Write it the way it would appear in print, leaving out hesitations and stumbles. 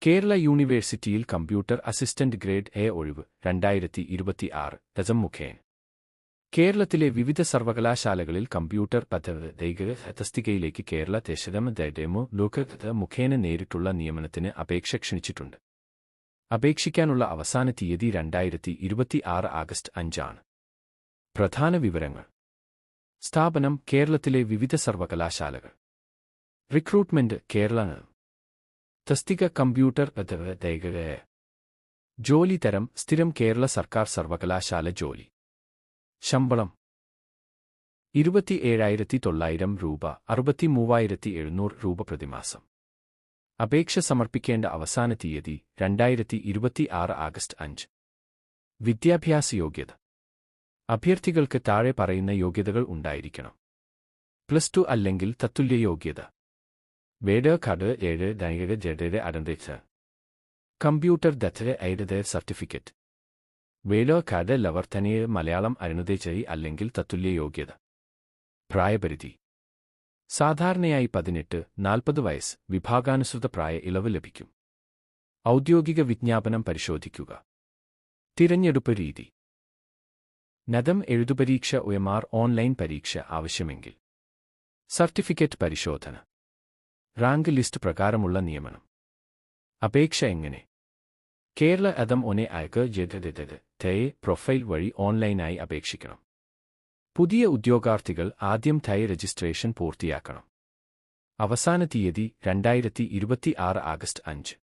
കേരള യൂണിവേഴ്സിറ്റിയിൽ computer assistant grade A ഒഴിവ് 2026 മുഖേന കേരളത്തിലെ വിവിധ സർവകലാശാലകളിൽ കമ്പ്യൂട്ടർ പദവി തസ്തികയിലേക്ക് കേരള ദേശമോ ലോക മുഖേന നേരിട്ടുള്ള നിയമനത്തിന് അപേക്ഷ ക്ഷണിച്ചിട്ടുണ്ട്. അപേക്ഷിക്കാനുള്ള അവസാന തീയതി 2026 ആഗസ്റ്റ് 5 ആണ്. പ്രധാന വിവരങ്ങൾ. സ്ഥാപനം കേരളത്തിലെ വിവിധ സർവകലാശാലകൾ. റിക്രൂട്ട്മെന്റ് കേരള. തസ്തിക കമ്പ്യൂട്ടർ പദവി. ജോലി തരം സ്ഥിരം കേരള സർക്കാർ സർവകലാശാല ജോലി. ശമ്പളം 27,900 രൂപ, 63,700 രൂപ പ്രതിമാസം. അപേക്ഷ സമർപ്പിക്കേണ്ട അവസാന തീയതി 2026 ആഗസ്റ്റ് 5. വിദ്യാഭ്യാസ യോഗ്യത. അഭ്യർത്ഥികൾക്ക് താഴെ പറയുന്ന യോഗ്യതകൾ ഉണ്ടായിരിക്കണം. +2 അല്ലെങ്കിൽ തത്തുല്യ യോഗ്യത. വേഡ് കാർഡ് 7 അടന്തേച്ച കമ്പ്യൂട്ടർ ദത്ത സർട്ടിഫിക്കറ്റ്. വേഡ് കാർഡ് ലവർത്തനയെ മലയാളം അരുണുതേച്ചായി അല്ലെങ്കിൽ തത്തുല്യ യോഗ്യത. പ്രായപരിധി സാധാരണയായി 18-40 വയസ്സ്. വിഭാഗാനുസൃത പ്രായ ഇളവ് ലഭിക്കും. ഔദ്യോഗിക വിജ്ഞാപനം പരിശോധിക്കുക. തിരഞ്ഞെടുപ്പ് രീതി. നദം എഴുതുപരീക്ഷ OMR ഓൺലൈൻ പരീക്ഷ ആവശ്യമെങ്കിൽ. സർട്ടിഫിക്കറ്റ് പരിശോധന. റാങ്ക് ലിസ്റ്റ് പ്രകാരമുള്ള നിയമനം. അപേക്ഷ എങ്ങനെ? കേരള ഒനെ പ്രൊഫൈൽ വഴി ഓൺലൈനായി അപേക്ഷിക്കണം. പുതിയ ഉദ്യോഗാർത്ഥികൾ ആദ്യം രജിസ്ട്രേഷൻ പൂർത്തിയാക്കണം. അവസാന തീയതി 2026 ആഗസ്റ്റ് 5.